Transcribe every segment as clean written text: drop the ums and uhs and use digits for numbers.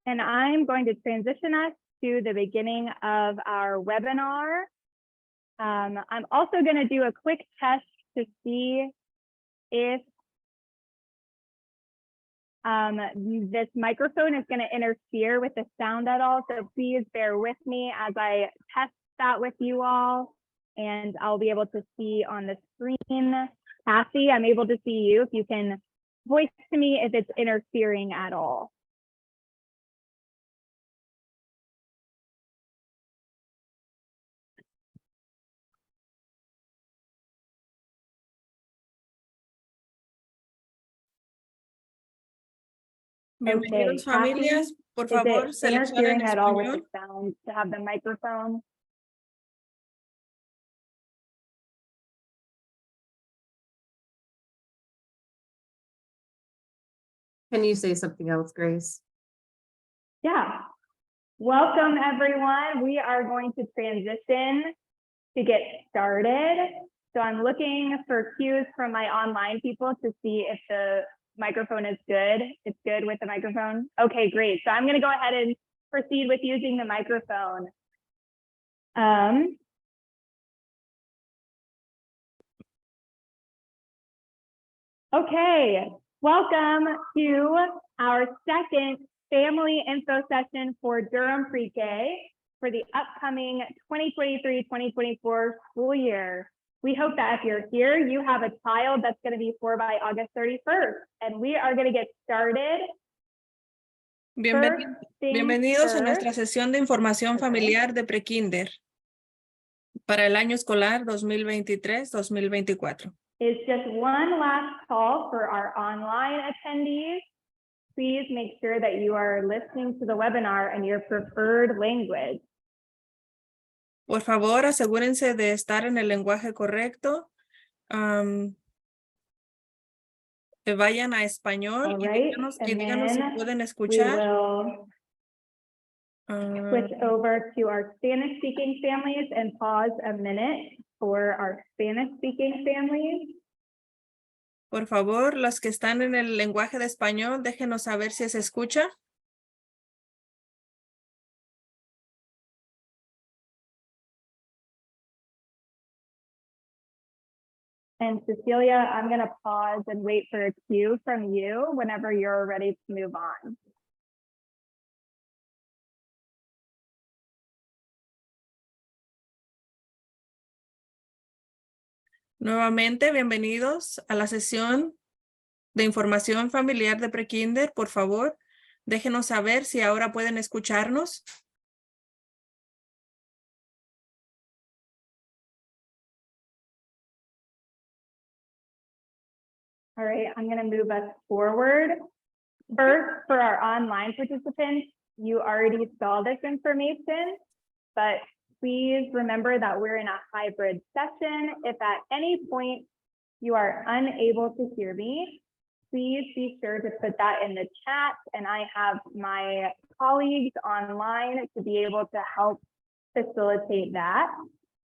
And I'm going to transition us to the beginning of our webinar. I'm also going to do a quick test to see if this microphone is going to interfere with the sound at all. So please bear with me as I test that with you all. And I'll be able to see on the screen. Kathy, I'm able to see you. If you can voice to me if it's interfering at all. Bienvenidos, familias. Por favor, is it interfering seleccionen at all with español. the sound to have the microphone? Can you say something else, Grace? Yeah. Welcome, everyone. We are going to transition to get started. So I'm looking for cues from my online people to see if the microphone is good. It's good with the microphone. Okay, great. So I'm going to go ahead and proceed with using the microphone. Okay, welcome to our second family info session for Durham PreK for the upcoming 2023-2024 school year. We hope that if you're here, you have a child that's going to be 4 by August 31st, and we are going to get started. Bienvenidos a nuestra sesión de información familiar de prekinder para el año escolar 2023-2024. It's just one last call for our online attendees. Please make sure that you are listening to the webinar in your preferred language. Por favor, asegúrense de estar en el lenguaje correcto. Vayan a español y díganos si pueden escuchar. Switch over to our Spanish speaking families and pause a minute for our Spanish speaking families. Por favor, los que están en el lenguaje de español, déjenos saber si se escucha. And Cecilia, I'm going to pause and wait for a cue from you whenever you're ready to move on. Nuevamente, bienvenidos a la sesión de información familiar de prekinder. Por favor, déjenos saber si ahora pueden escucharnos. All right, I'm going to move us forward. First, for our online participants, you already saw this information, but please remember that we're in a hybrid session. If at any point you are unable to hear me, please be sure to put that in the chat, and I have my colleagues online to be able to help facilitate that.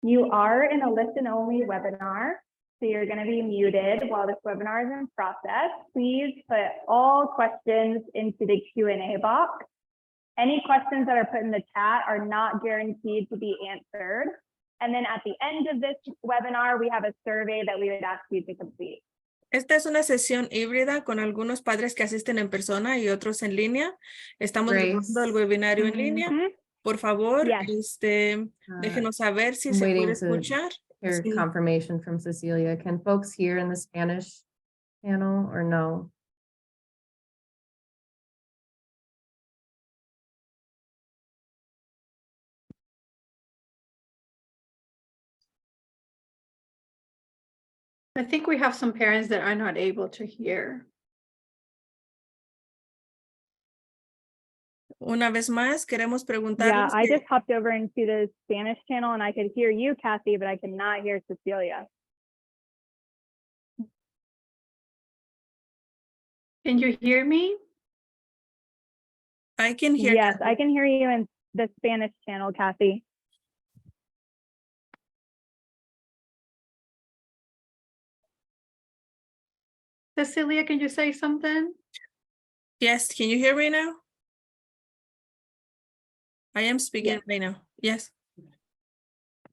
You are in a listen-only webinar, so you're going to be muted while this webinar is in process. Please put all questions into the Q&A box. Any questions that are put in the chat are not guaranteed to be answered. And then at the end of this webinar, we have a survey that we would ask you to complete. Esta es una sesión híbrida con algunos padres que asisten en persona y otros en línea. Estamos grabando el webinario en línea. Por favor, déjenos saber si se puede escuchar. Hear confirmation from Cecilia. Can folks hear in the Spanish panel or no? I think we have some parents that are not able to hear. Una vez más, queremos preguntarles. Yeah, I just hopped over into the Spanish channel and I could hear you, Kathy, but I could not hear Cecilia. Can you hear me? I can hear. Yes, Kathy. I can hear you in the Spanish channel, Kathy. Cecilia, can you say something? Yes, can you hear me now? I am speaking right now. Yes.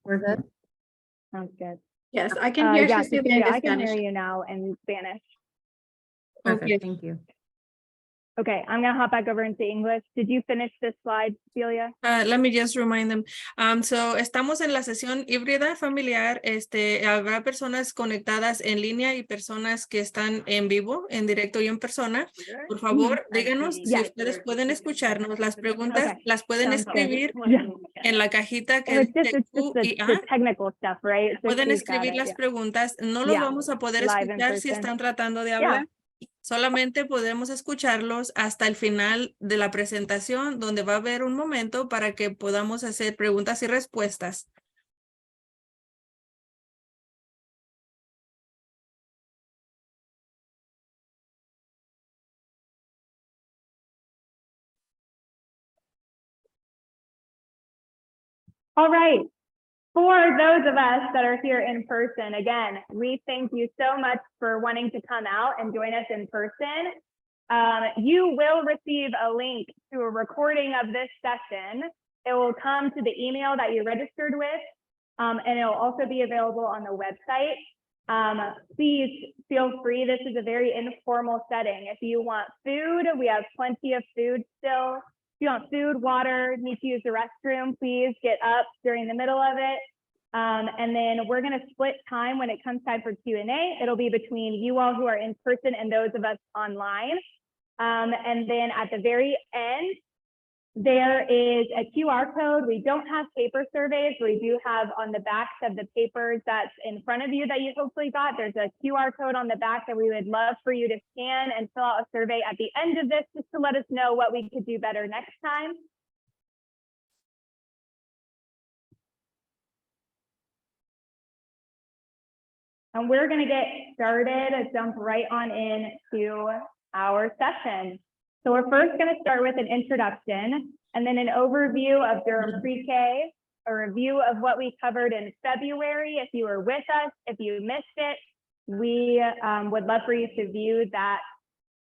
We're good? Sounds good. Yes, I can hear Yeah, Cecilia Cecilia, in I can hear Spanish. you now in Spanish. Perfect, Okay. thank you. Okay, I'm gonna hop back over into English. Did you finish this slide, Celia? Let me just remind them. So estamos en la sesión híbrida familiar. Habrá personas conectadas en línea y personas que están en vivo, en directo y en persona. Por favor, díganos si Yes. ustedes pueden escucharnos. Las preguntas Okay, las pueden sounds good. escribir Yeah. en la cajita que And it's dice just Q y the A. technical stuff, right? So Pueden she's got escribir it, las yeah. preguntas. No los Yeah, vamos a poder live in escuchar si person. están tratando de Yeah. hablar. Solamente podemos escucharlos hasta el final de la presentación, donde va a haber un momento para que podamos hacer preguntas y respuestas. All right. For those of us that are here in person, again, we thank you so much for wanting to come out and join us in person. You will receive a link to a recording of this session. It will come to the email that you registered with, and it will also be available on the website. Please feel free. This is a very informal setting. If you want food, we have plenty of food still. If you want food, water, need to use the restroom, please get up during the middle of it. And then we're going to split time when it comes time for Q&A. It'll be between you all who are in person and those of us online. And then at the very end, there is a QR code. We don't have paper surveys. We do have on the backs of the papers that's in front of you that you hopefully got. There's a QR code on the back that we would love for you to scan and fill out a survey at the end of this, just to let us know what we could do better next time. And we're going to get started and jump right on into our session. So we're first going to start with an introduction and then an overview of Durham PreK, a review of what we covered in February. If you were with us, if you missed it, we would love for you to view that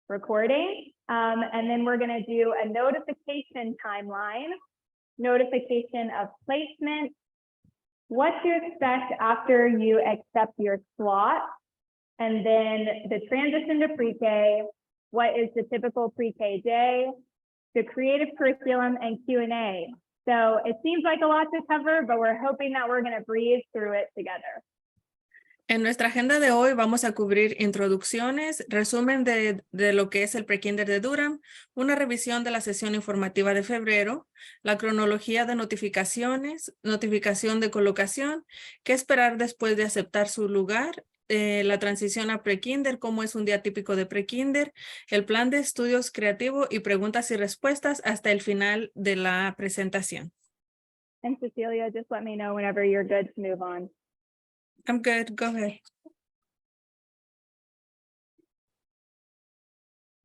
recording. And then we're going to do a notification timeline, notification of placement, what to expect after you accept your slot, and then the transition to pre-K, what is the typical pre-K day, the creative curriculum, and Q&A. So it seems like a lot to cover, but we're hoping that we're going to breeze through it together. En nuestra agenda de hoy vamos a cubrir introducciones, resumen de lo que es el prekinder de Durham, una revisión de la sesión informativa de febrero, la cronología de notificaciones, notificación de colocación, qué esperar después de aceptar su lugar, la transición a prekinder, cómo es un día típico de prekinder, el plan de estudios creativo y preguntas y respuestas hasta el final de la presentación. And Cecilia, just let me know whenever you're good to move on. I'm good. Go ahead.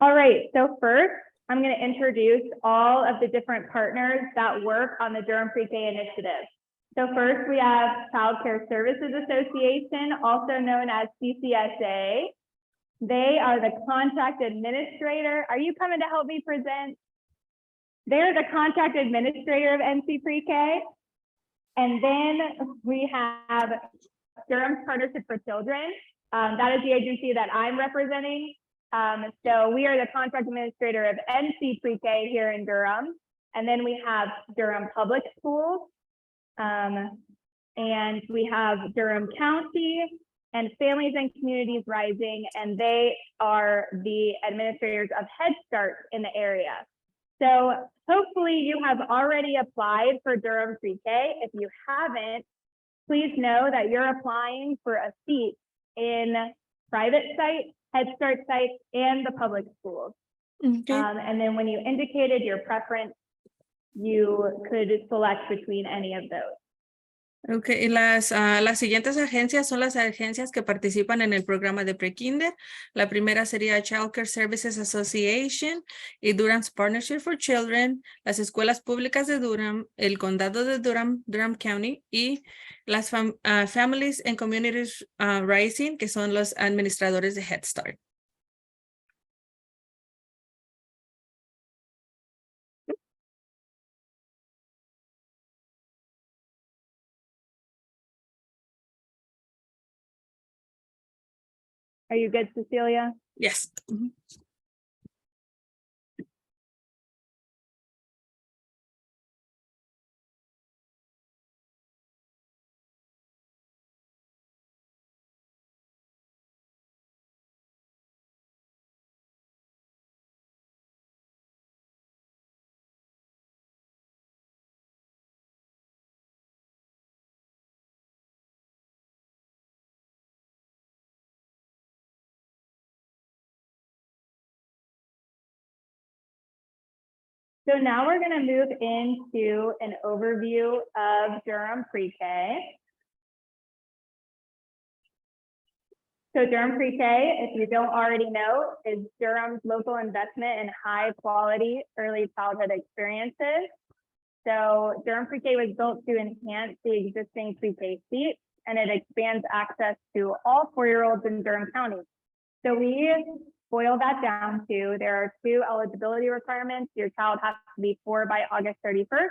All right, so first, I'm going to introduce all of the different partners that work on the Durham PreK initiative. So first, we have Child Care Services Association, also known as CCSA. They are the contract administrator. Are you coming to help me present? They're the contract administrator of NC PreK. And then we have Durham's Partnership for Children. That is the agency that I'm representing. So we are the contract administrator of NC PreK here in Durham. And then we have Durham Public Schools. And we have Durham County and Families and Communities Rising, and they are the administrators of Head Start in the area. So hopefully you have already applied for Durham PreK. If you haven't, please know that you're applying for a seat in private sites, Head Start sites, and the public schools. Okay. And then when you indicated your preference, you could select between any of those. Okay, y las siguientes agencias son las agencias que participan en el programa de prekinder. La primera sería Child Care Services Association y Durham's Partnership for Children, las escuelas públicas de Durham, el condado de Durham, Durham County, y las Families and Communities Rising, que son los administradores de Head Start. Are you good, Cecilia? Yes. Mhm. So now we're going to move into an overview of Durham PreK. So Durham PreK, if you don't already know, is Durham's local investment in high quality early childhood experiences. So Durham PreK was built to enhance the existing pre-K seats, and it expands access to all 4-year-olds in Durham County. So we boil that down to, there are 2 eligibility requirements. Your child has to be 4 by August 31st,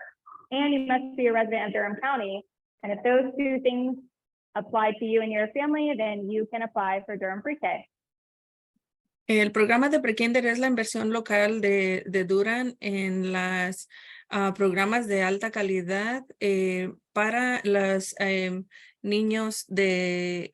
and you must be a resident of Durham County. And if those 2 things apply to you and your family, then you can apply for Durham PreK. El programa de prekinder es la inversión local de Durham en las programas de alta calidad para los niños en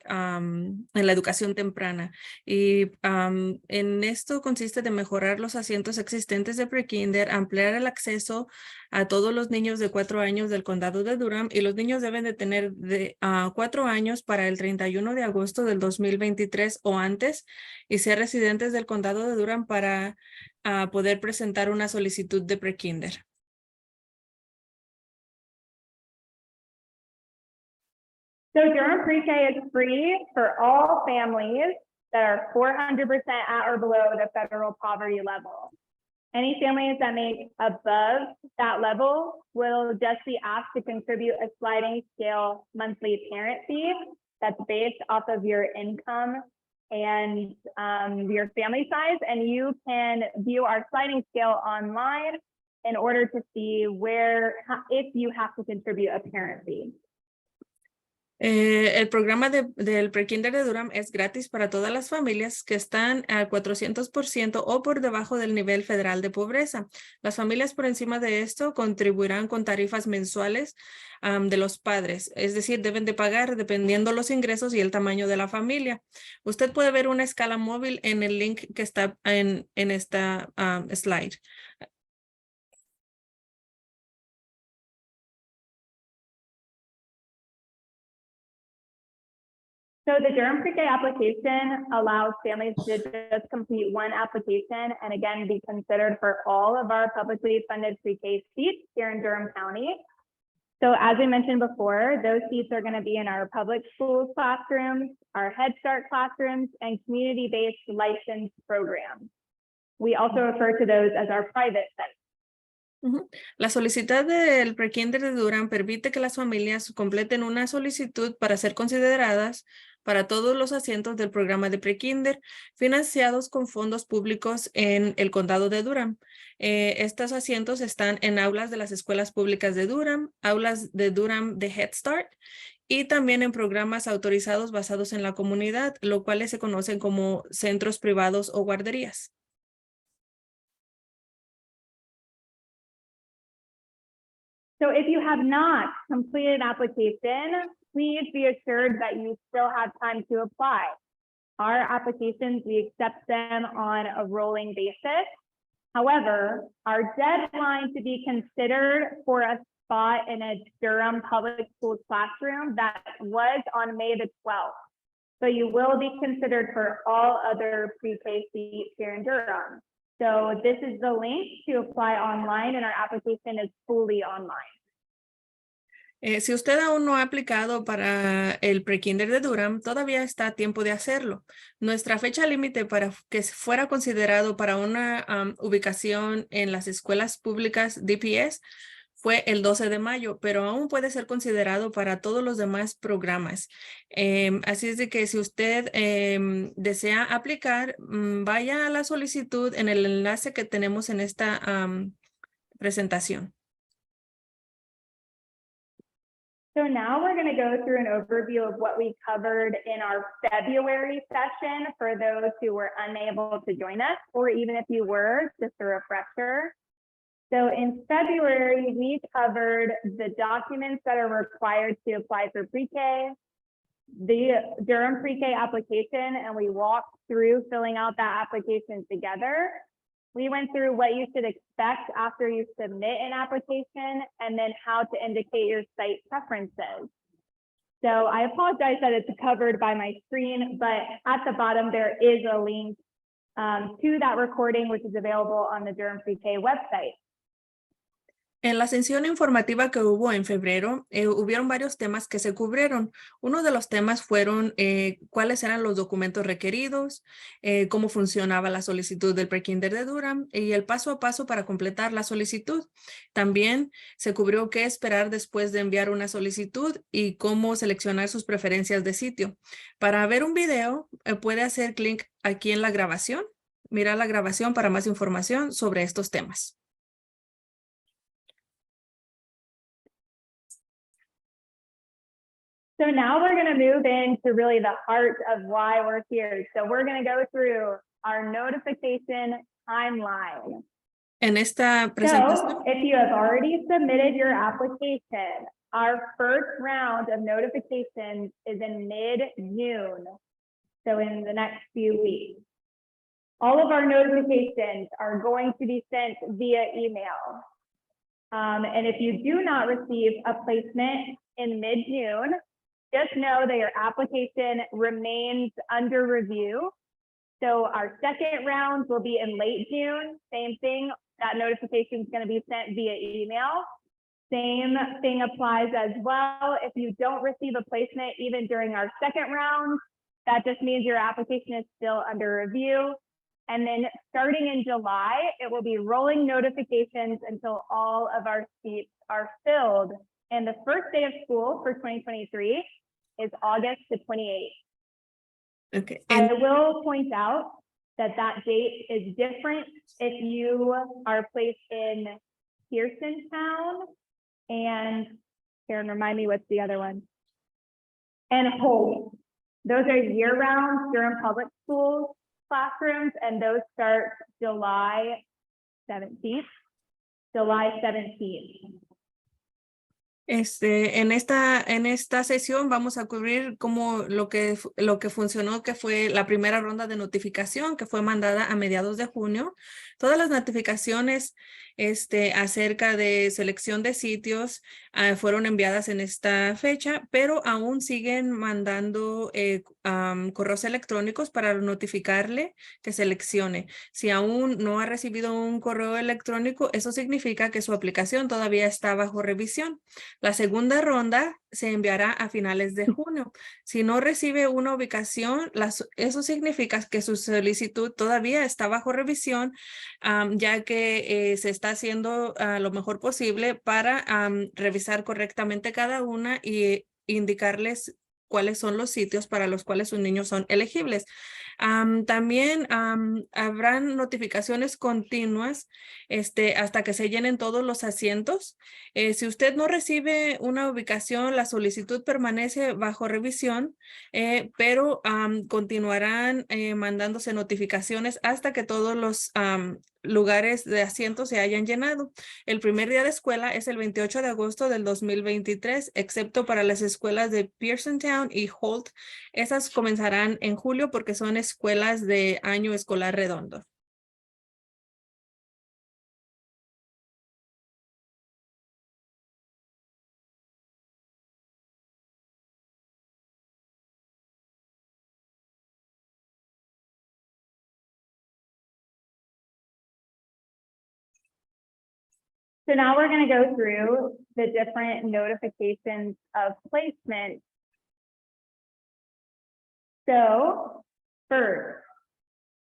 la educación temprana. Y en esto consiste de mejorar los asientos existentes de prekinder, ampliar el acceso a todos los niños de 4 años del condado de Durham, y los niños deben de tener de 4 años para el 31 de agosto del 2023 o antes y ser residentes del condado de Durham para poder presentar una solicitud de prekinder. So Durham PreK is free for all families that are 400% at or below the federal poverty level. Any families that make above that level will just be asked to contribute a sliding scale monthly parent fee that's based off of your income and your family size. And you can view our sliding scale online in order to see if you have to contribute a parent fee. El programa del prekinder de Durham es gratis para todas las familias que están al 400% o por debajo del nivel federal de pobreza. Las familias por encima de esto contribuirán con tarifas mensuales de los padres, es decir, deben de pagar dependiendo los ingresos y el tamaño de la familia. Usted puede ver una escala móvil en el link que está en esta slide. So the Durham PreK application allows families to just complete one application and again be considered for all of our publicly funded pre-K seats here in Durham County. So as we mentioned before, those seats are going to be in our public schools classrooms, our Head Start classrooms, and community-based licensed programs. We also refer to those as our private centers. La solicitud del prekinder de Durham permite que las familias completen una solicitud para ser consideradas para todos los asientos del programa de prekinder financiados con fondos públicos en el condado de Durham. Estos asientos están en aulas de las escuelas públicas de Durham, aulas de Durham de Head Start y también en programas autorizados basados en la comunidad, lo cuales se conocen como centros privados o guarderías. So if you have not completed application, please be assured that you still have time to apply. Our applications, we accept them on a rolling basis. However, our deadline to be considered for a spot in a Durham Public Schools classroom, that was on May the 12th. So you will be considered for all other pre-K seats here in Durham. So this is the link to apply online, and our application is fully online. Si usted aún no ha aplicado para el prekinder de Durham, todavía está a tiempo de hacerlo. Nuestra fecha límite para que fuera considerado para una ubicación en las escuelas públicas DPS fue el 12 de mayo, pero aún puede ser considerado para todos los demás programas. Así es de que si usted desea aplicar, vaya a la solicitud en el enlace que tenemos en esta presentación. So now we're going to go through an overview of what we covered in our February session for those who were unable to join us, or even if you were, just a refresher. So in February, we covered the documents that are required to apply for pre-K, the Durham PreK application, and we walked through filling out that application together. We went through what you should expect after you submit an application, and then how to indicate your site preferences. So I apologize that it's covered by my screen, but at the bottom there is a link to that recording, which is available on the Durham PreK website. En la sesión informativa que hubo en febrero, hubieron varios temas que se cubrieron. Uno de los temas fueron cuáles eran los documentos requeridos, cómo funcionaba la solicitud del prekinder de Durham y el paso a paso para completar la solicitud. También se cubrió qué esperar después de enviar una solicitud y cómo seleccionar sus preferencias de sitio. Para ver un video, puede hacer clic aquí en la grabación. Mira la grabación para más información sobre estos temas. So now we're going to move into really the heart of why we're here. So we're going to go through our notification timeline. En esta presentación. So if you have already submitted your application, our first round of notifications is in mid-June. So in the next few weeks. All of our notifications are going to be sent via email. And if you do not receive a placement in mid-June, just know that your application remains under review. So our second round will be in late June. Same thing, that notification is going to be sent via email. Same thing applies as well. If you don't receive a placement even during our second round, that just means your application is still under review. And then starting in July, it will be rolling notifications until all of our seats are filled. And the first day of school for 2023 is August the 28th. Okay. I will point out that that date is different if you are placed in Pearsontown and, Karen, remind me what's the other one? And Holt. Those are year-round Durham Public Schools classrooms, and those start July 17th. July 17th. En esta sesión vamos a cubrir como lo que funcionó, que fue la primera ronda de notificación que fue mandada a mediados de junio. Todas las notificaciones acerca de selección de sitios fueron enviadas en esta fecha, pero aún siguen mandando correos electrónicos para notificarle que seleccione. Si aún no ha recibido un correo electrónico, eso significa que su aplicación todavía está bajo revisión. La segunda ronda se enviará a finales de junio. Si no recibe una ubicación, eso significa que su solicitud todavía está bajo revisión, ya que se está haciendo lo mejor posible para revisar correctamente cada una y indicarles cuáles son los sitios para los cuales sus niños son elegibles. También habrán notificaciones continuas hasta que se llenen todos los asientos. Si usted no recibe una ubicación, la solicitud permanece bajo revisión, pero continuarán mandándose notificaciones hasta que todos los lugares de asientos se hayan llenado. El primer día de escuela es el 28 de agosto del 2023, excepto para las escuelas de Pearsontown y Holt. Esas comenzarán en julio porque son escuelas de año escolar redondo. So now we're going to go through the different notifications of placement. So first,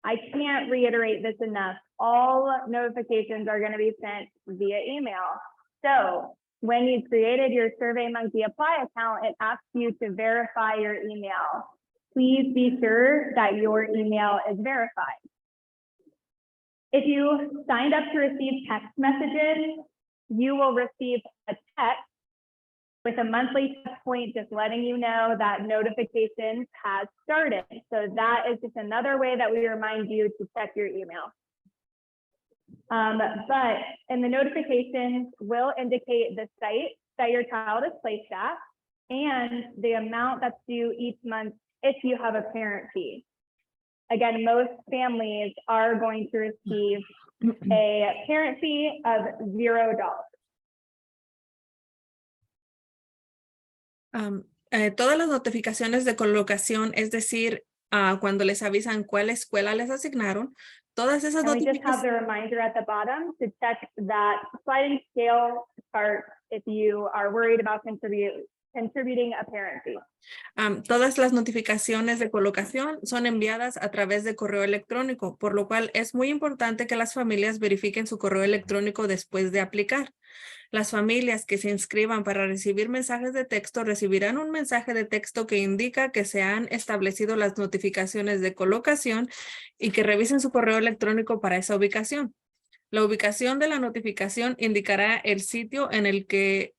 I can't reiterate this enough. All notifications are going to be sent via email. So when you created your SurveyMonkey Apply account, it asks you to verify your email. Please be sure that your email is verified. If you signed up to receive text messages, you will receive a text with a monthly touch point, just letting you know that notifications has started. So that is just another way that we remind you to check your email. But in the notifications will indicate the site that your child is placed at and the amount that's due each month if you have a parent fee. Again, most families are going to receive a parent fee of $0. Todas las notificaciones de colocación, es decir, cuando les avisan cuál escuela les asignaron, todas esas And we just have notificaciones. the reminder at the bottom to check that sliding scale chart if you are worried about contributing a parent fee. Todas las notificaciones de colocación son enviadas a través de correo electrónico, por lo cual es muy importante que las familias verifiquen su correo electrónico después de aplicar. Las familias que se inscriban para recibir mensajes de texto recibirán un mensaje de texto que indica que se han establecido las notificaciones de colocación y que revisen su correo electrónico para esa ubicación. La ubicación de la notificación indicará el sitio en el que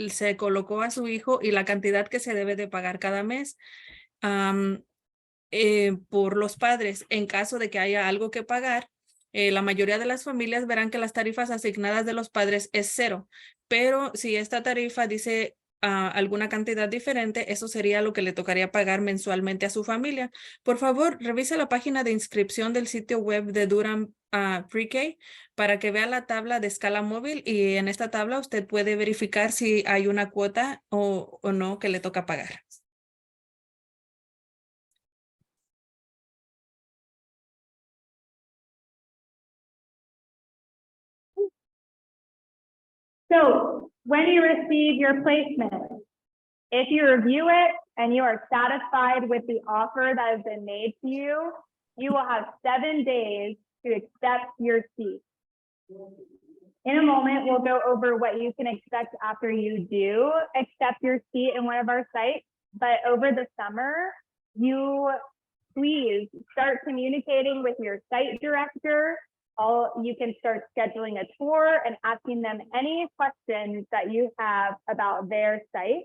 se colocó a su hijo y la cantidad que se debe de pagar cada mes por los padres. En caso de que haya algo que pagar, la mayoría de las familias verán que las tarifas asignadas de los padres es 0, pero si esta tarifa dice alguna cantidad diferente, eso sería lo que le tocaría pagar mensualmente a su familia. Por favor, revise la página de inscripción del sitio web de Durham PreK para que vea la tabla de escala móvil y en esta tabla usted puede verificar si hay una cuota o no que le toca pagar. So when you receive your placement, if you review it and you are satisfied with the offer that has been made to you, you will have 7 days to accept your seat. In a moment, we'll go over what you can expect after you do accept your seat in one of our sites. But over the summer, you please start communicating with your site director. You can start scheduling a tour and asking them any questions that you have about their site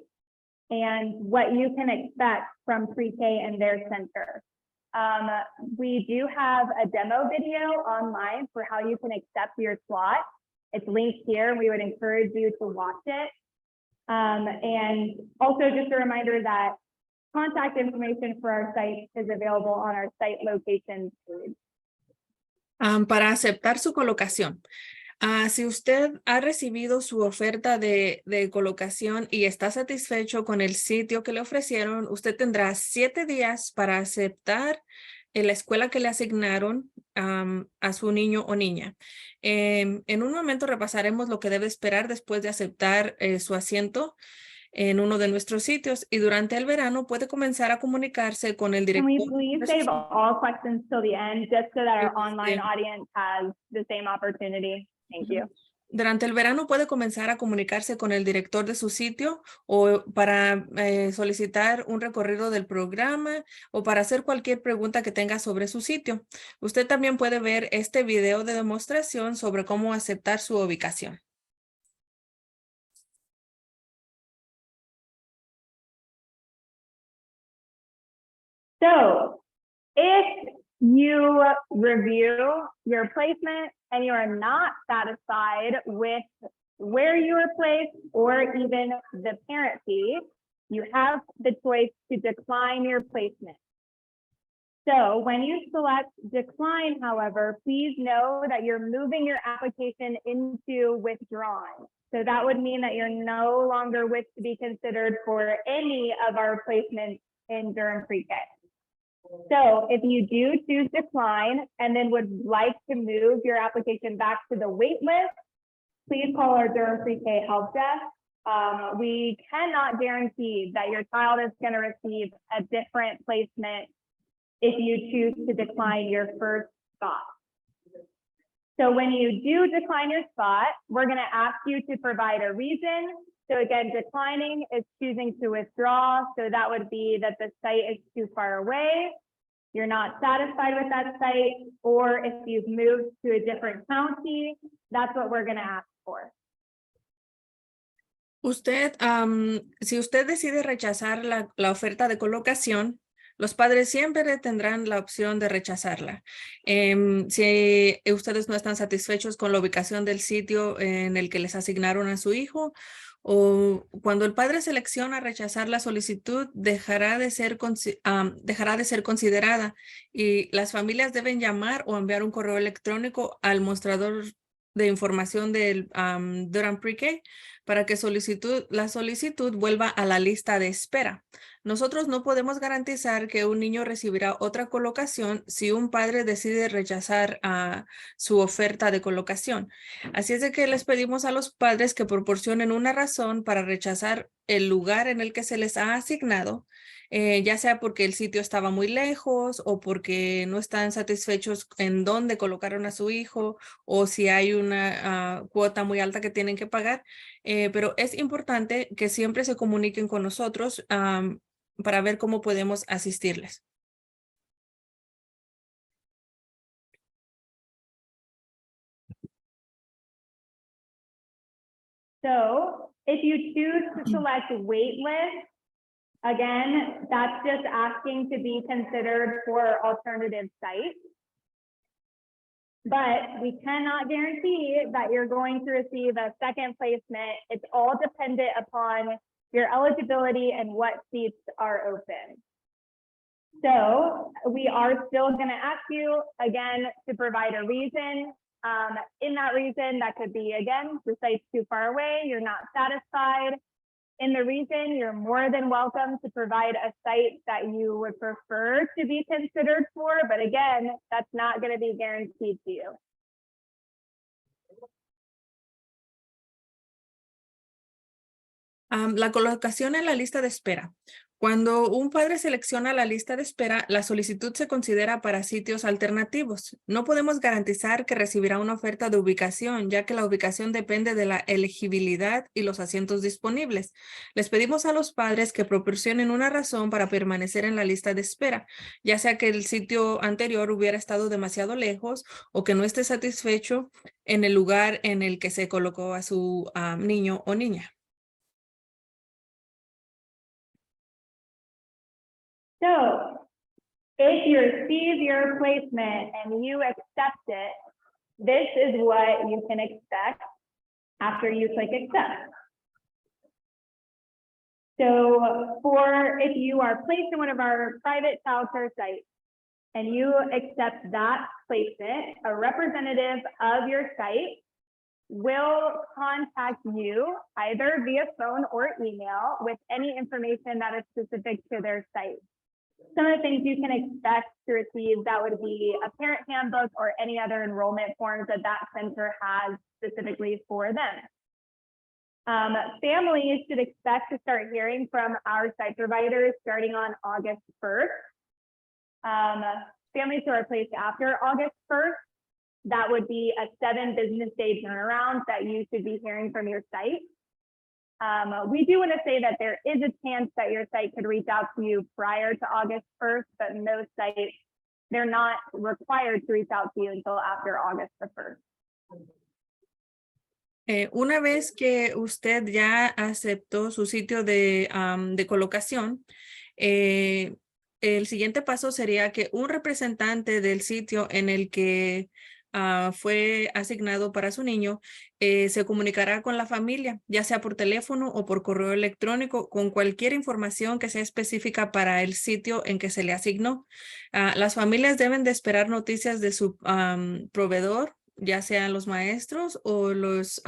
and what you can expect from pre-K and their center. We do have a demo video online for how you can accept your slot. It's linked here. We would encourage you to watch it. And also just a reminder that contact information for our site is available on our site location page. Para aceptar su colocación. Si usted ha recibido su oferta de colocación y está satisfecho con el sitio que le ofrecieron, usted tendrá 7 días para aceptar en la escuela que le asignaron a su niño o niña. En un momento repasaremos lo que debe esperar después de aceptar su asiento en uno de nuestros sitios y durante el verano puede comenzar a comunicarse con el director. Can we please save all questions till the end just so that our online audience has the same opportunity? Thank you. Durante el verano puede comenzar a comunicarse con el director de su sitio o para solicitar un recorrido del programa o para hacer cualquier pregunta que tenga sobre su sitio. Usted también puede ver este video de demostración sobre cómo aceptar su ubicación. So if you review your placement and you are not satisfied with where you were placed or even the parent fee, you have the choice to decline your placement. So when you select decline, however, please know that you're moving your application into withdrawn. So that would mean that you're no longer wish to be considered for any of our placements in Durham PreK. So if you do choose decline and then would like to move your application back to the wait list, please call our Durham PreK help desk. We cannot guarantee that your child is going to receive a different placement if you choose to decline your first spot. So when you do decline your spot, we're going to ask you to provide a reason. So again, declining is choosing to withdraw. So that would be that the site is too far away, you're not satisfied with that site, or if you've moved to a different county, that's what we're going to ask for. Usted, si usted decide rechazar la oferta de colocación, los padres siempre tendrán la opción de rechazarla. Si ustedes no están satisfechos con la ubicación del sitio en el que les asignaron a su hijo, o cuando el padre selecciona rechazar la solicitud, dejará de ser considerada y las familias deben llamar o enviar un correo electrónico al mostrador de información del Durham PreK para que la solicitud vuelva a la lista de espera. Nosotros no podemos garantizar que un niño recibirá otra colocación si un padre decide rechazar su oferta de colocación. Así es de que les pedimos a los padres que proporcionen una razón para rechazar el lugar en el que se les ha asignado, ya sea porque el sitio estaba muy lejos o porque no están satisfechos en dónde colocaron a su hijo o si hay una cuota muy alta que tienen que pagar. Pero es importante que siempre se comuniquen con nosotros para ver cómo podemos asistirles. So if you choose to select wait list, again, that's just asking to be considered for alternative sites. But we cannot guarantee that you're going to receive a second placement. It's all dependent upon your eligibility and what seats are open. So we are still going to ask you again to provide a reason. In that reason, that could be, again, the site's too far away, you're not satisfied. In the reason, you're more than welcome to provide a site that you would prefer to be considered for, but again, that's not going to be guaranteed to you. La colocación en la lista de espera. Cuando un padre selecciona la lista de espera, la solicitud se considera para sitios alternativos. No podemos garantizar que recibirá una oferta de ubicación, ya que la ubicación depende de la elegibilidad y los asientos disponibles. Les pedimos a los padres que proporcionen una razón para permanecer en la lista de espera, ya sea que el sitio anterior hubiera estado demasiado lejos o que no esté satisfecho en el lugar en el que se colocó a su niño o niña. So if you receive your placement and you accept it, this is what you can expect after you click accept. So if you are placed in one of our private childcare sites and you accept that placement, a representative of your site will contact you either via phone or email with any information that is specific to their site. Some of the things you can expect to receive, that would be a parent handbook or any other enrollment forms that center has specifically for them. Families should expect to start hearing from our site providers starting on August 1st. Families who are placed after August 1st, that would be a 7 business day turnaround that you should be hearing from your site. We do want to say that there is a chance that your site could reach out to you prior to August 1st, but most sites, they're not required to reach out to you until after August the 1st. Una vez que usted ya aceptó su sitio de colocación, el siguiente paso sería que un representante del sitio en el que fue asignado para su niño se comunicará con la familia, ya sea por teléfono o por correo electrónico, con cualquier información que sea específica para el sitio en que se le asignó. Las familias deben de esperar noticias de su proveedor, ya sean los maestros o los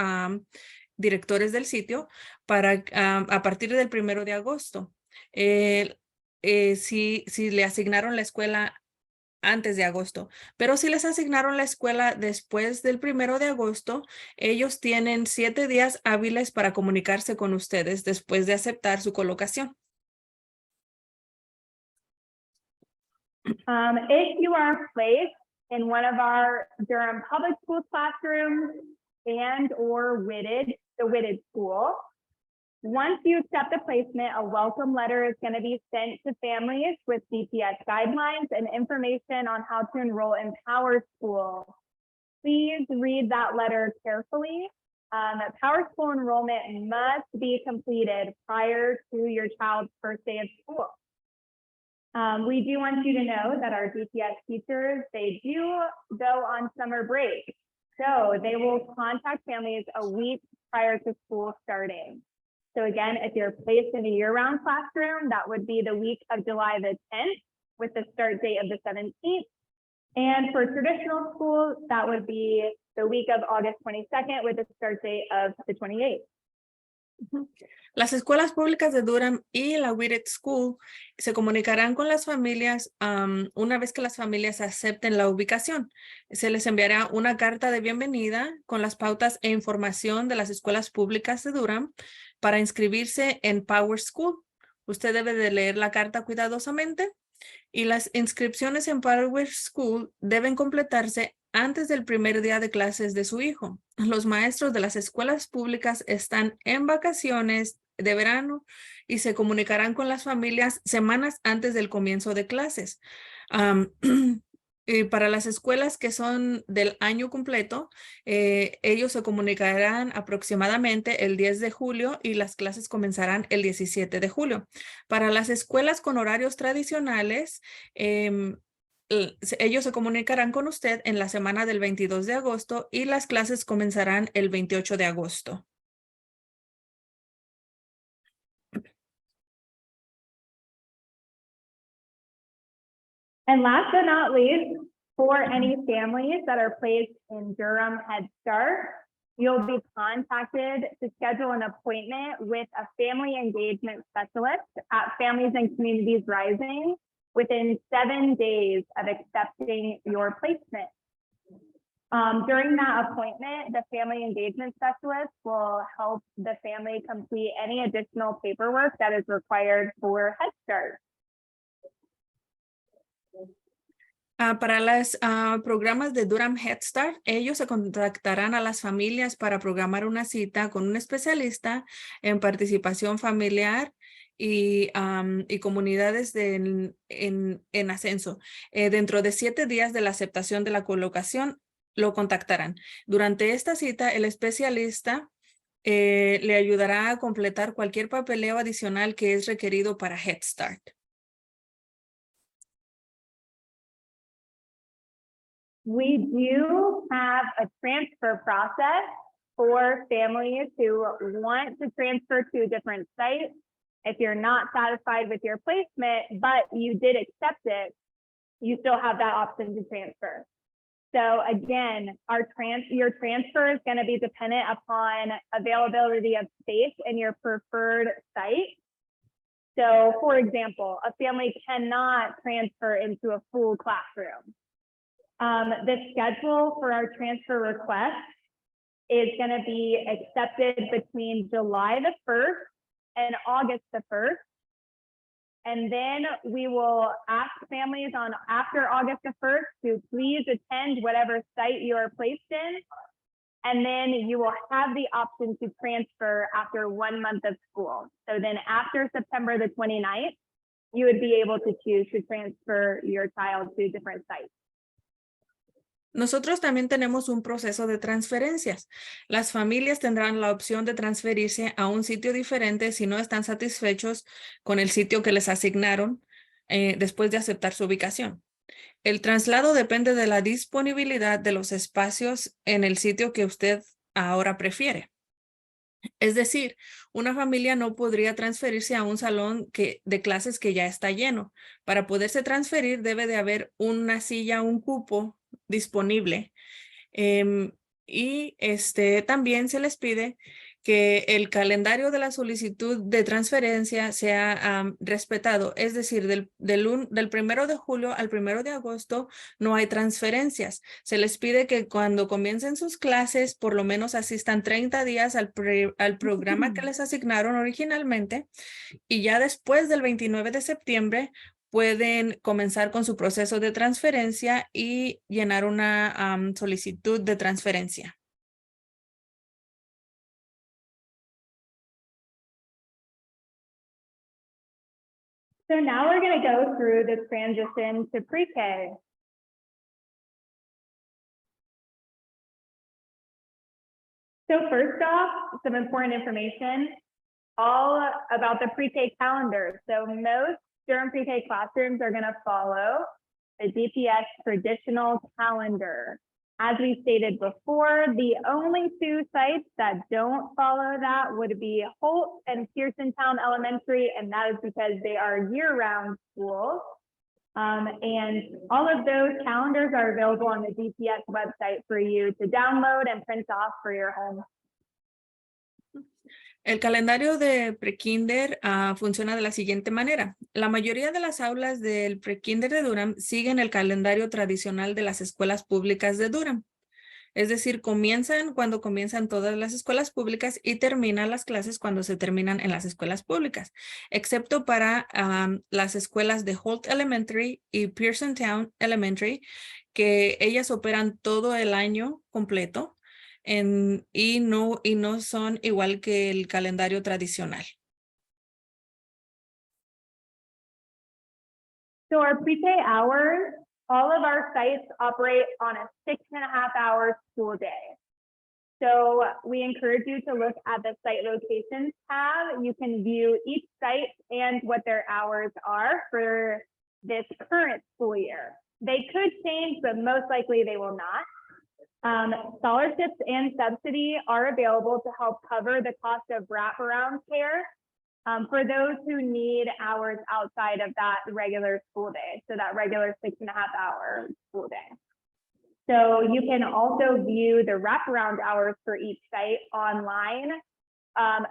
directores del sitio, para a partir del 1 de agosto. Si le asignaron la escuela antes de agosto, pero si les asignaron la escuela después del 1 de agosto, ellos tienen 7 días hábiles para comunicarse con ustedes después de aceptar su colocación. If you are placed in one of our Durham public school classrooms and or the WITted school, once you accept the placement, a welcome letter is going to be sent to families with DPS guidelines and information on how to enroll in Power School. Please read that letter carefully. Power School enrollment must be completed prior to your child's first day of school. We do want you to know that our DPS teachers, they do go on summer break. So they will contact families a week prior to school starting. So again, if you're placed in a year-round classroom, that would be the week of July the 10th with the start date of the 17th. And for traditional schools, that would be the week of August 22nd with the start date of the 28th. Las escuelas públicas de Durham y la PreK School se comunicarán con las familias una vez que las familias acepten la ubicación. Se les enviará una carta de bienvenida con las pautas e información de las escuelas públicas de Durham para inscribirse en Power School. Usted debe de leer la carta cuidadosamente y las inscripciones en Power School deben completarse antes del primer día de clases de su hijo. Los maestros de las escuelas públicas están en vacaciones de verano y se comunicarán con las familias semanas antes del comienzo de clases. Y para las escuelas que son del año completo, ellos se comunicarán aproximadamente el 10 de julio y las clases comenzarán el 17 de julio. Para las escuelas con horarios tradicionales, ellos se comunicarán con usted en la semana del 22 de agosto y las clases comenzarán el 28 de agosto. And last but not least, for any families that are placed in Durham Head Start, you'll be contacted to schedule an appointment with a family engagement specialist at Families and Communities Rising within 7 days of accepting your placement. During that appointment, the family engagement specialist will help the family complete any additional paperwork that is required for Head Start. Para los programas de Durham Head Start, ellos se contactarán a las familias para programar una cita con un especialista en participación familiar y comunidades en ascenso. Dentro de 7 días de la aceptación de la colocación, lo contactarán. Durante esta cita, el especialista le ayudará a completar cualquier papeleo adicional que es requerido para Head Start. We do have a transfer process for families who want to transfer to a different site. If you're not satisfied with your placement, but you did accept it, you still have that option to transfer. So again, your transfer is going to be dependent upon availability of space in your preferred site. So for example, a family cannot transfer into a full classroom. The schedule for our transfer request is going to be accepted between July the 1st and August the 1st. And then we will ask families after August the 1st to please attend whatever site you are placed in. And then you will have the option to transfer after 1 month of school. So then after September the 29th, you would be able to choose to transfer your child to different sites. Nosotros también tenemos un proceso de transferencias. Las familias tendrán la opción de transferirse a un sitio diferente si no están satisfechos con el sitio que les asignaron después de aceptar su ubicación. El traslado depende de la disponibilidad de los espacios en el sitio que usted ahora prefiere. Es decir, una familia no podría transferirse a un salón de clases que ya está lleno. Para poderse transferir debe de haber una silla, un cupo disponible. Y también se les pide que el calendario de la solicitud de transferencia sea respetado. Es decir, del 1 de julio al 1 de agosto no hay transferencias. Se les pide que cuando comiencen sus clases, por lo menos asistan 30 días al programa que les asignaron originalmente. Y ya después del 29 de septiembre, pueden comenzar con su proceso de transferencia y llenar una solicitud de transferencia. So now we're going to go through the transition to pre-K. So first off, some important information, all about the pre-K calendar. So most Durham PreK classrooms are going to follow the DPS traditional calendar. As we stated before, the only two sites that don't follow that would be Holt and Pearsontown Elementary, and that is because they are year-round schools. And all of those calendars are available on the DPS website for you to download and print off for your home. El calendario de prekinder funciona de la siguiente manera. La mayoría de las aulas del prekinder de Durham siguen el calendario tradicional de las escuelas públicas de Durham. Es decir, comienzan cuando comienzan todas las escuelas públicas y terminan las clases cuando se terminan en las escuelas públicas, excepto para las escuelas de Holt Elementary y Pearsontown Elementary, que ellas operan todo el año completo. Y no son igual que el calendario tradicional. So our pre-K hours, all of our sites operate on a 6.5-hour school day. So we encourage you to look at the site locations tab. You can view each site and what their hours are for this current school year. They could change, but most likely they will not. Scholarships and subsidy are available to help cover the cost of wraparound care for those who need hours outside of that regular school day, so that regular 6.5-hour school day. So you can also view the wraparound hours for each site online.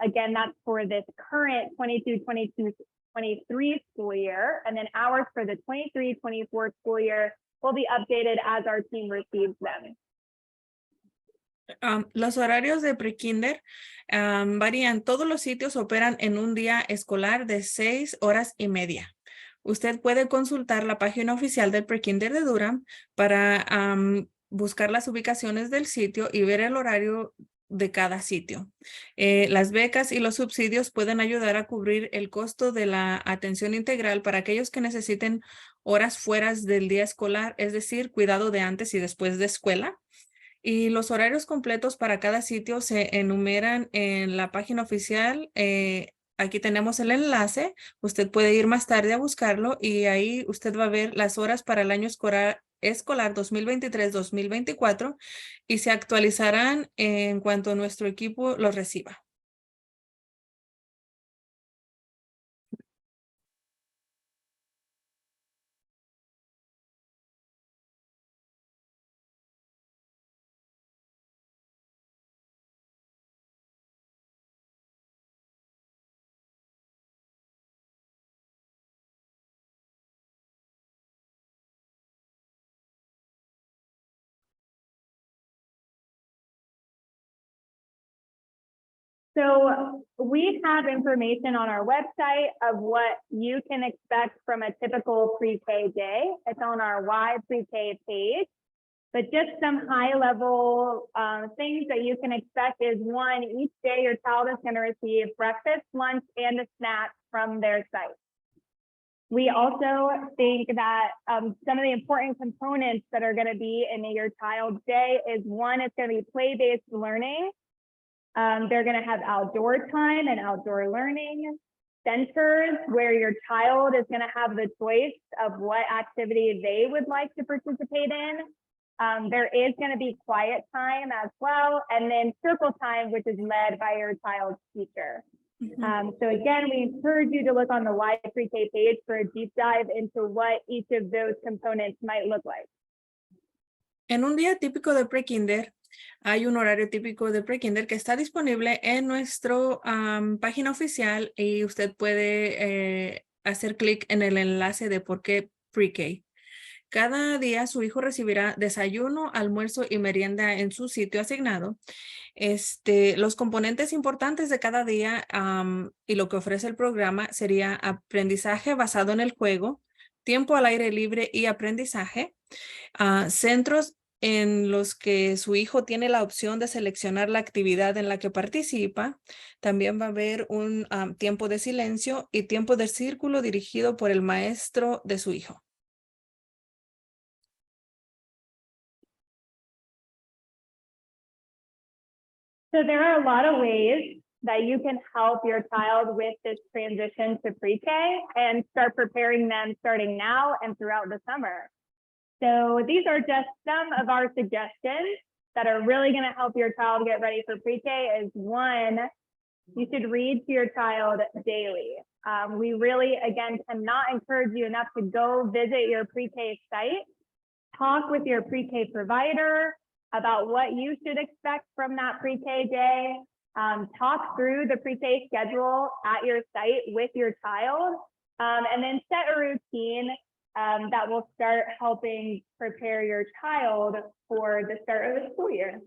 Again, that's for this current 22-23 school year, and then hours for the 23-24 school year will be updated as our team receives them. Los horarios de prekinder varían. Todos los sitios operan en un día escolar de 6 horas y media. Usted puede consultar la página oficial del prekinder de Durham para buscar las ubicaciones del sitio y ver el horario de cada sitio. Las becas y los subsidios pueden ayudar a cubrir el costo de la atención integral para aquellos que necesiten horas fuera del día escolar, es decir, cuidado de antes y después de escuela. Y los horarios completos para cada sitio se enumeran en la página oficial. Aquí tenemos el enlace. Usted puede ir más tarde a buscarlo y ahí usted va a ver las horas para el año escolar 2023-2024 y se actualizarán en cuanto nuestro equipo los reciba. So we have information on our website of what you can expect from a typical pre-K day. It's on our Y pre-K page, but just some high level things that you can expect is one, each day your child is going to receive breakfast, lunch, and a snack from their site. We also think that some of the important components that are going to be in your child's day is one, it's going to be play-based learning. They're going to have outdoor time and outdoor learning centers where your child is going to have the choice of what activity they would like to participate in. There is going to be quiet time as well, and then circle time, which is led by your child's teacher. So again, we encourage you to look on the Y pre-K page for a deep dive into what each of those components might look like. En un día típico de prekinder, hay un horario típico de prekinder que está disponible en nuestra página oficial y usted puede hacer clic en el enlace de por qué PreK. Cada día su hijo recibirá desayuno, almuerzo y merienda en su sitio asignado. Los componentes importantes de cada día y lo que ofrece el programa sería aprendizaje basado en el juego, tiempo al aire libre y aprendizaje, centros en los que su hijo tiene la opción de seleccionar la actividad en la que participa. También va a haber un tiempo de silencio y tiempo de círculo dirigido por el maestro de su hijo. So there are a lot of ways that you can help your child with this transition to pre-K and start preparing them starting now and throughout the summer. So these are just some of our suggestions that are really going to help your child get ready for pre-K. Is one, you should read to your child daily. We really, again, cannot encourage you enough to go visit your pre-K site, talk with your pre-K provider about what you should expect from that pre-K day, talk through the pre-K schedule at your site with your child, and then set a routine that will start helping prepare your child for the start of the school year.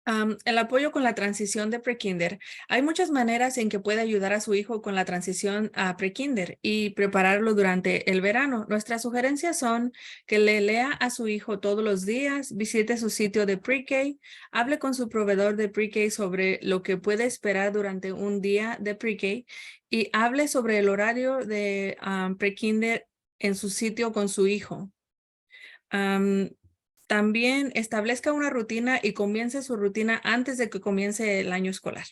El apoyo con la transición de prekinder. Hay muchas maneras en que puede ayudar a su hijo con la transición a prekinder y prepararlo durante el verano. Nuestras sugerencias son que le lea a su hijo todos los días, visite su sitio de pre-K, hable con su proveedor de pre-K sobre lo que puede esperar durante un día de pre-K y hable sobre el horario de prekinder en su sitio con su hijo. También establezca una rutina y comience su rutina antes de que comience el año escolar.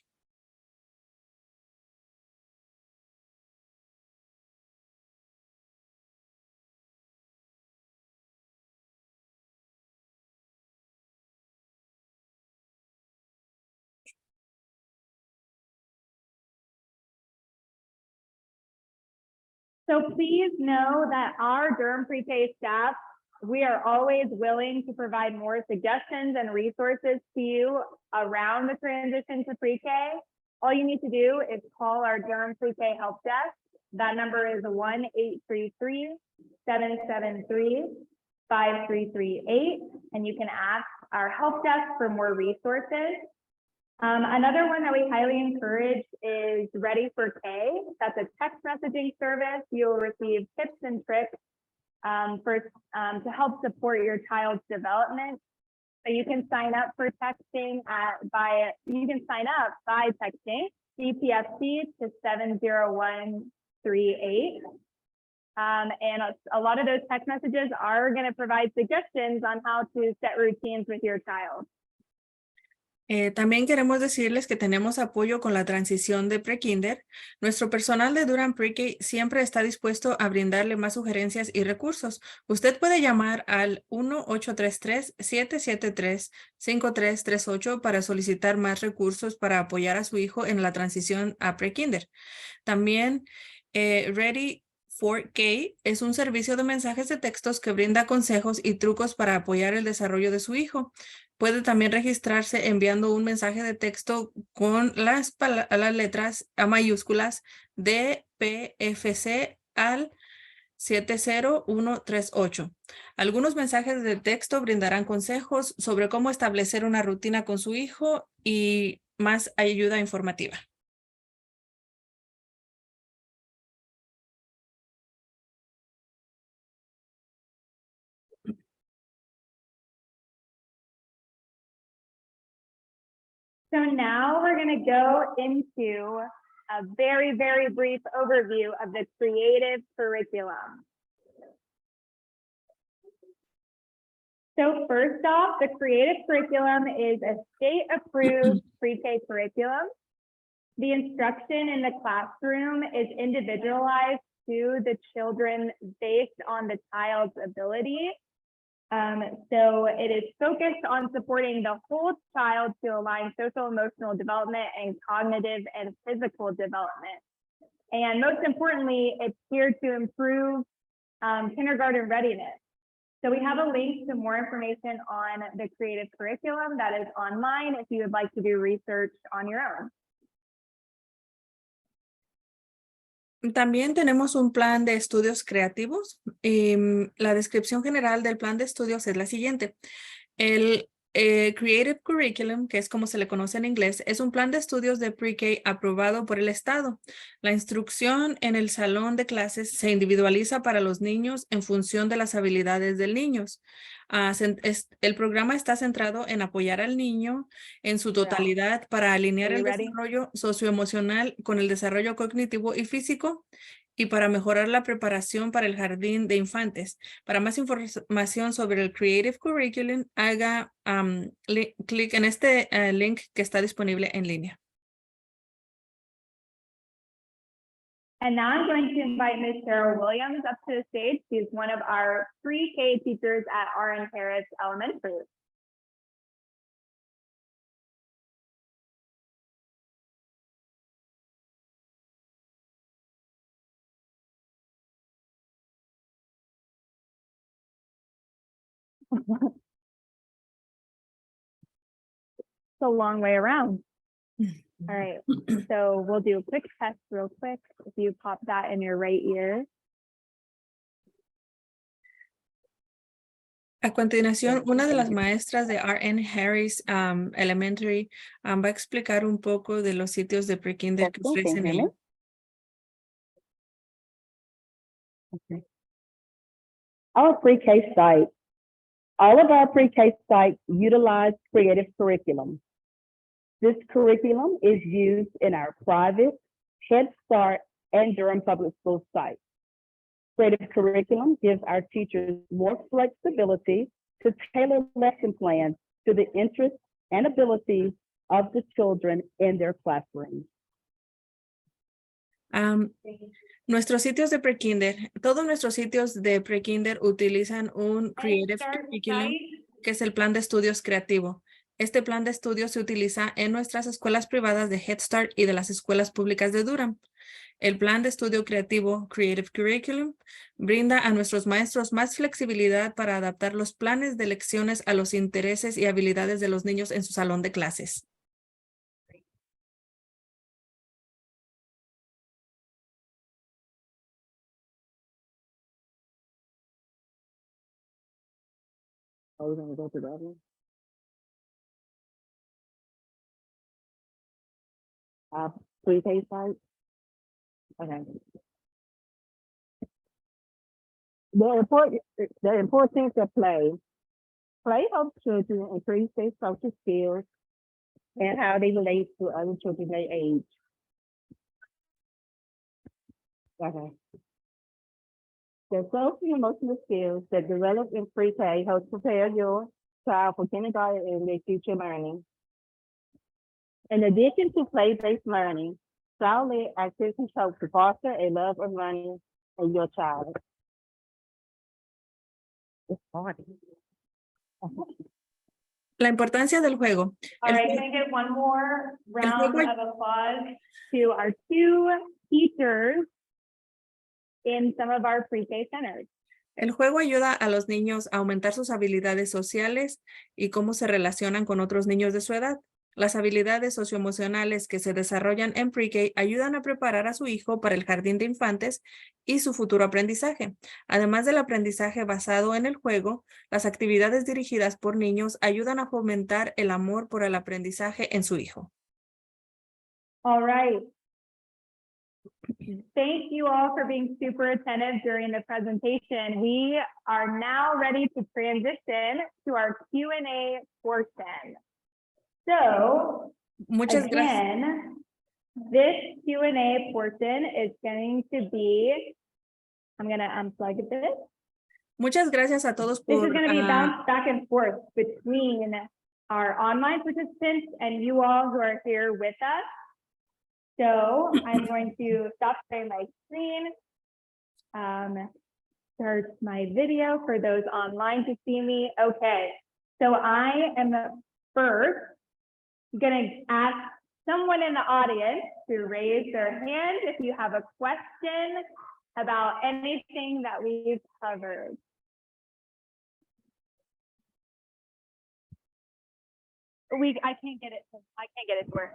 So please know that our Durham PreK staff, we are always willing to provide more suggestions and resources to you around the transition to pre-K. All you need to do is call our Durham PreK help desk. That number is 1-833-773-5338, and you can ask our help desk for more resources. Another one that we highly encourage is Ready for K. That's a text messaging service. You'll receive tips and tricks to help support your child's development. So you can sign up for texting by texting DPFC to 70138. And a lot of those text messages are going to provide suggestions on how to set routines with your child. También queremos decirles que tenemos apoyo con la transición de prekinder. Nuestro personal de Durham PreK siempre está dispuesto a brindarle más sugerencias y recursos. Usted puede llamar al 1-833-773-5338 para solicitar más recursos para apoyar a su hijo en la transición a prekinder. También Ready for K es un servicio de mensajes de textos que brinda consejos y trucos para apoyar el desarrollo de su hijo. Puede también registrarse enviando un mensaje de texto con las letras a mayúsculas DPFC al 70138. Algunos mensajes de texto brindarán consejos sobre cómo establecer una rutina con su hijo y más ayuda informativa. So now we're going to go into a very, very brief overview of the creative curriculum. So first off, the creative curriculum is a state-approved pre-K curriculum. The instruction in the classroom is individualized to the children based on the child's ability. So it is focused on supporting the whole child to align social, emotional development and cognitive and physical development. And most importantly, it's here to improve kindergarten readiness. So we have a link to more information on the creative curriculum that is online if you would like to do research on your own. También tenemos un plan de estudios creativos. La descripción general del plan de estudios es la siguiente. El Creative Curriculum, que es como se le conoce en inglés, es un plan de estudios de pre-K aprobado por el Estado. La instrucción en el salón de clases se individualiza para los niños en función de las habilidades del niño. El programa está centrado en apoyar al niño en su totalidad para alinear el desarrollo socioemocional con el desarrollo cognitivo y físico y para mejorar la preparación para el jardín de infantes. Para más información sobre el Creative Curriculum, haga clic en este link que está disponible en línea. And now I'm going to invite Ms. Sarah Williams up to the stage. She's one of our pre-K teachers at R.N. Harris Elementary. It's a long way around. All right, so we'll do a quick test real quick. If you pop that in your right ear. A continuación, una de las maestras de R.N. Harris Elementary va a explicar un poco de los sitios de prekinder que ofrecen el... Okay. Our pre-K site. All of our pre-K sites utilize creative curriculum. This curriculum is used in our private, Head Start, and Durham Public School sites. Creative curriculum gives our teachers more flexibility to tailor lesson plans to the interests and abilities of the children in their classrooms. Nuestros sitios de prekinder, todos nuestros sitios de prekinder utilizan un Creative Curriculum, que es el plan de estudios creativo. Este plan de estudios se utiliza en nuestras escuelas privadas de Head Start y de las escuelas públicas de Durham. El plan de estudio creativo Creative Curriculum brinda a nuestros maestros más flexibilidad para adaptar los planes de lecciones a los intereses y habilidades de los niños en su salón de clases. Are we gonna go to that one? Pre-K site? Okay. The importance of play. Play helps children increase their social skills and how they relate to other children their age. Okay. The social and emotional skills that develop in pre-K helps prepare your child for kindergarten and their future learning. In addition to play-based learning, child-led activities help to foster a love of learning in your child. It's hard. La importancia del juego. All right, can I get one more round of applause to our two teachers in some of our pre-K centers? El juego ayuda a los niños a aumentar sus habilidades sociales y cómo se relacionan con otros niños de su edad. Las habilidades socioemocionales que se desarrollan en pre-K ayudan a preparar a su hijo para el jardín de infantes y su futuro aprendizaje. Además del aprendizaje basado en el juego, las actividades dirigidas por niños ayudan a fomentar el amor por el aprendizaje en su hijo. All right. Thank you all for being super attentive during the presentation. We are now ready to transition to our Q&A portion. So, Muchas gracias. again, this Q&A portion is going to be, I'm going to unplug this. Muchas gracias a todos This por... is going to be bounced back and forth between our online participants and you all who are here with us. So I'm going to stop sharing my screen, start my video for those online to see me. Okay, so I am first going to ask someone in the audience to raise their hand if you have a question about anything that we've covered. I can't get it to work.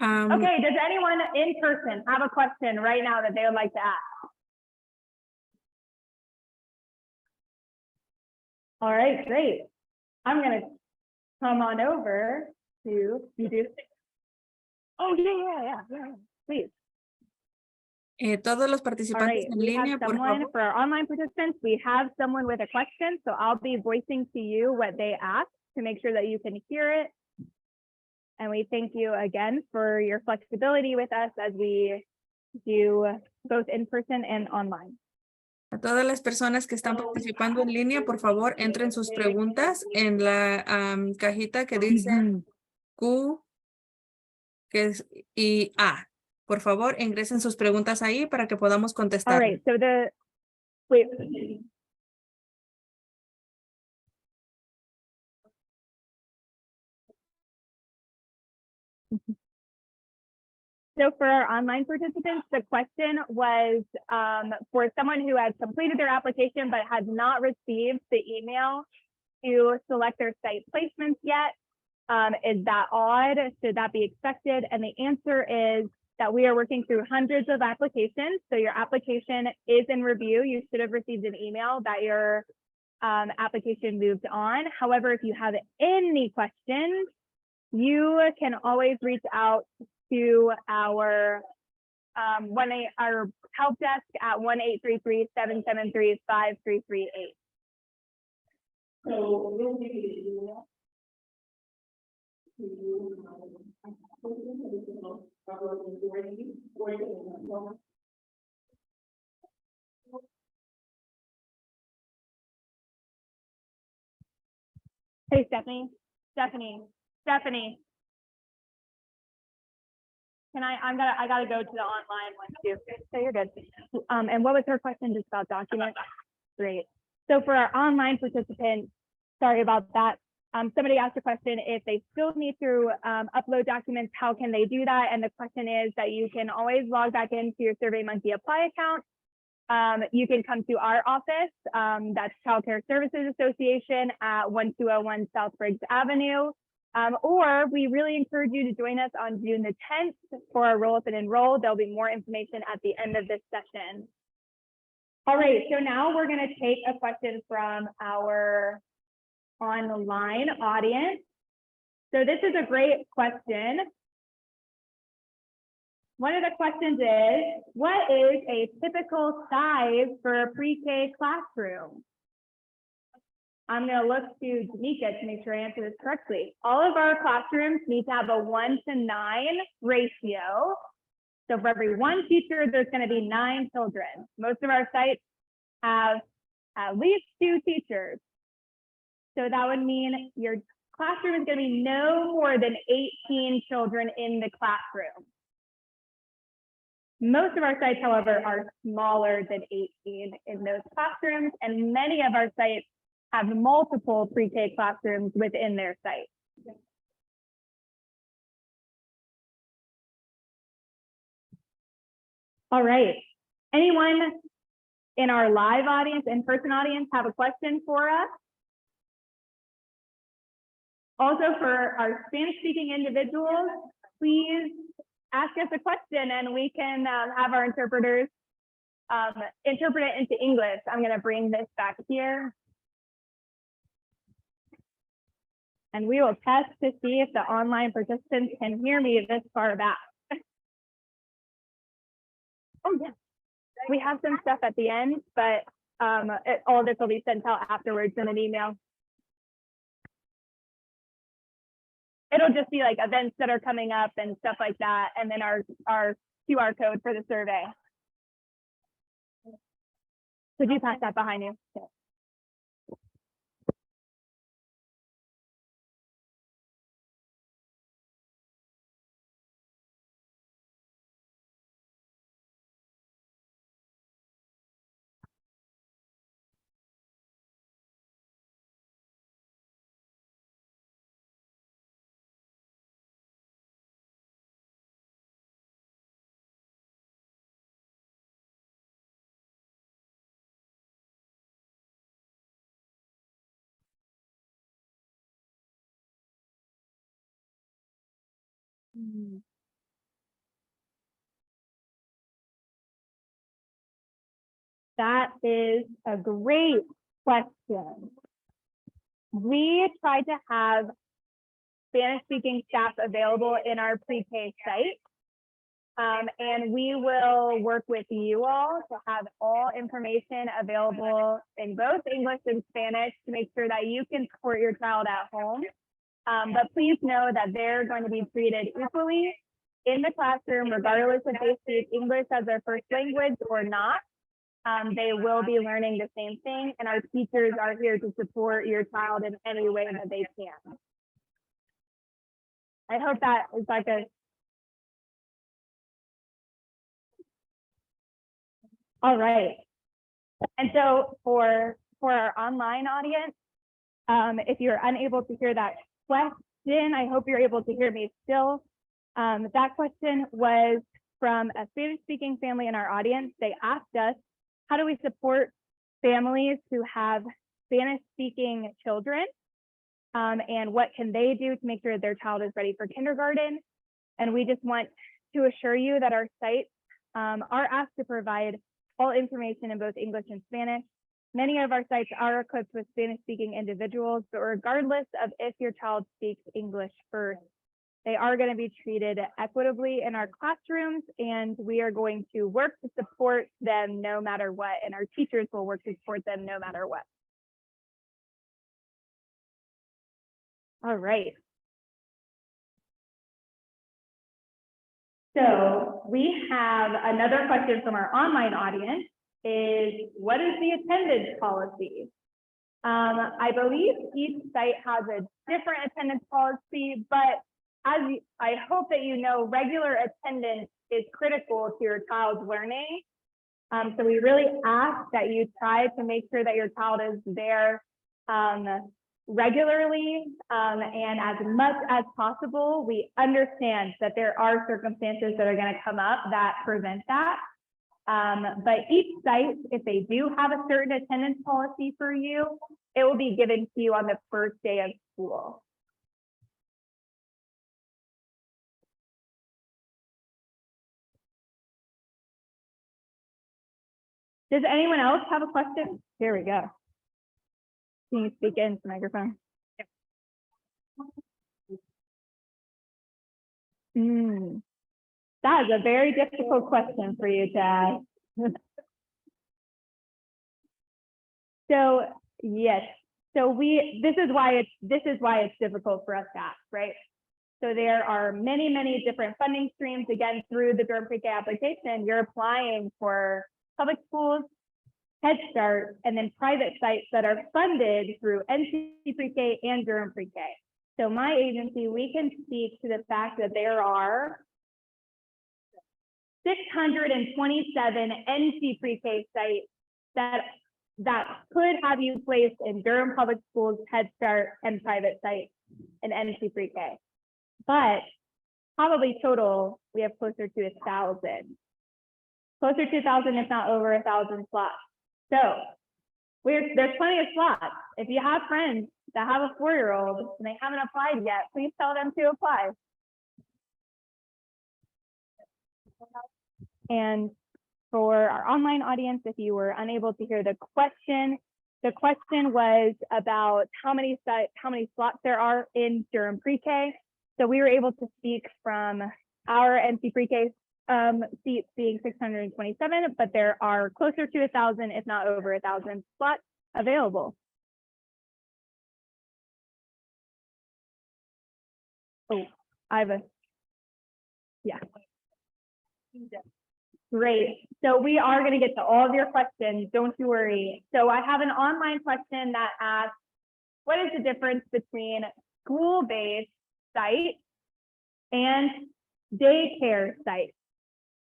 Okay, does anyone in person have a question right now that they would like to ask? All right, great. I'm gonna come on over to, you do? Oh, yeah, please. Todos los All participantes right, en we línea, have por someone, favor. for our online participants, we have someone with a question, so I'll be voicing to you what they asked to make sure that you can hear it. And we thank you again for your flexibility with us as we do both in person and online. A todas las personas que están participando en línea, por favor, entren sus preguntas en la cajita que dice Q y A. Por favor, ingresen sus preguntas ahí para que podamos All contestar. right, so wait. So for our online participants, the question was for someone who has completed their application but has not received the email to select their site placements yet. Is that odd? Should that be expected? And the answer is that we are working through hundreds of applications. So your application is in review. You should have received an email that your application moved on. However, if you have any questions, you can always reach out to our our help desk at 1-833-773-5338. So we'll give you the email. Hey, Stephanie. Can I gotta go to the online one too. So you're good. And what was her question just about documents? Great. So for our online participants, sorry about that. Somebody asked a question if they still need to upload documents, how can they do that? And the question is that you can always log back into your SurveyMonkey Apply account. You can come to our office, that's Child Care Services Association at 1201 South Briggs Avenue. Or we really encourage you to join us on June the 10th for our Roll Up and Enroll. There'll be more information at the end of this session. All right, so now we're going to take a question from our online audience. So this is a great question. One of the questions is, what is a typical size for a pre-K classroom? I'm going to look to Danica to make sure I answer this correctly. All of our classrooms need to have a 1-to-9 ratio. So for every one teacher, there's going to be 9 children. Most of our sites have at least 2 teachers. So that would mean your classroom is going to be no more than 18 children in the classroom. Most of our sites, however, are smaller than 18 in those classrooms, and many of our sites have multiple pre-K classrooms within their site. All right. Anyone in our live audience, in-person audience, have a question for us? Also, for our Spanish-speaking individuals, please ask us a question and we can have our interpreters interpret it into English. I'm going to bring this back here. And we will test to see if the online participants can hear me this far back. Oh, yeah. We have some stuff at the end, but all of this will be sent out afterwards in an email. It'll just be like events that are coming up and stuff like that, and then our QR code for the survey. Could you pass that behind you? Yeah. That is a great question. We try to have Spanish-speaking staff available in our pre-K site. And we will work with you all to have all information available in both English and Spanish to make sure that you can support your child at home. But please know that they're going to be treated equally in the classroom, regardless if they speak English as their first language or not. They will be learning the same thing, and our teachers are here to support your child in any way that they can. I hope that is like a. All right. And so for our online audience, if you're unable to hear that question, I hope you're able to hear me still. That question was from a Spanish-speaking family in our audience. They asked us, how do we support families who have Spanish-speaking children? And what can they do to make sure their child is ready for kindergarten? And we just want to assure you that our sites are asked to provide all information in both English and Spanish. Many of our sites are equipped with Spanish-speaking individuals, but regardless of if your child speaks English first, they are going to be treated equitably in our classrooms, and we are going to work to support them no matter what, and our teachers will work to support them no matter what. All right. So we have another question from our online audience is, what is the attendance policy? I believe each site has a different attendance policy, but I hope that you know, regular attendance is critical to your child's learning. So we really ask that you try to make sure that your child is there regularly, and as much as possible. We understand that there are circumstances that are going to come up that prevent that. But each site, if they do have a certain attendance policy for you, it will be given to you on the first day of school. Does anyone else have a question? Here we go. Can you speak into the microphone? That is a very difficult question for you to ask. So yes, so this is why it's difficult for us to ask, right? So there are many different funding streams. Again, through the Durham PreK application, you're applying for public schools, Head Start, and then private sites that are funded through NC PreK and Durham PreK. So my agency, we can speak to the fact that there are 627 NC PreK sites that could have you placed in Durham Public Schools, Head Start, and private sites in NC PreK. But probably total, we have closer to 1,000. Closer to 1,000, if not over 1,000 slots. So there's plenty of slots. If you have friends that have a 4-year-old and they haven't applied yet, please tell them to apply. And for our online audience, if you were unable to hear the question was about how many slots there are in Durham PreK. So we were able to speak from our NC PreK seats being 627, but there are closer to 1,000, if not over 1,000 slots available. Oh, yeah. Great. So we are going to get to all of your questions. Don't you worry. So I have an online question that asks, what is the difference between school-based site and daycare site?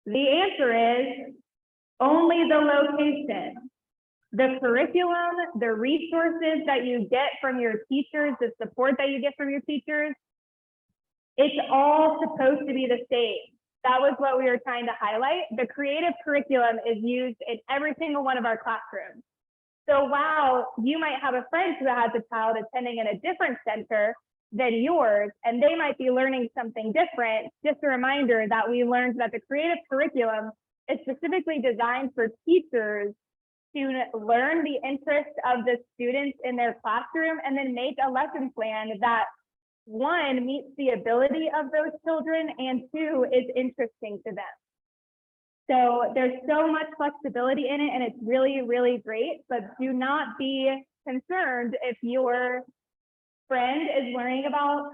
The answer is only the location. The curriculum, the resources that you get from your teachers, the support that you get from your teachers, it's all supposed to be the same. That was what we were trying to highlight. The creative curriculum is used in every single one of our classrooms. So while you might have a friend who has a child attending in a different center than yours, and they might be learning something different, just a reminder that we learned that the creative curriculum is specifically designed for teachers to learn the interests of the students in their classroom and then make a lesson plan that, one, meets the ability of those children, and two, is interesting to them. So there's so much flexibility in it, and it's really, really great, but do not be concerned if your friend is learning about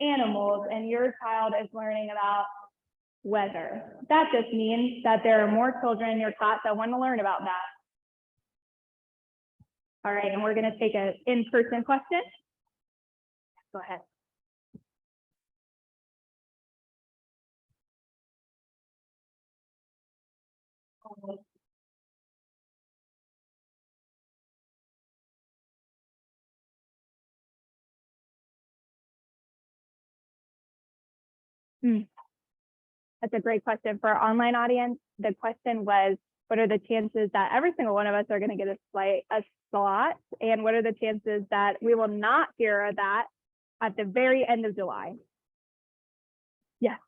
animals and your child is learning about weather. That just means that there are more children in your class that want to learn about that. All right, and we're going to take an in-person question. Go ahead. That's a great question for our online audience. The question was, what are the chances that every single one of us are going to get a slot? And what are the chances that we will not hear that at the very end of July? Yes.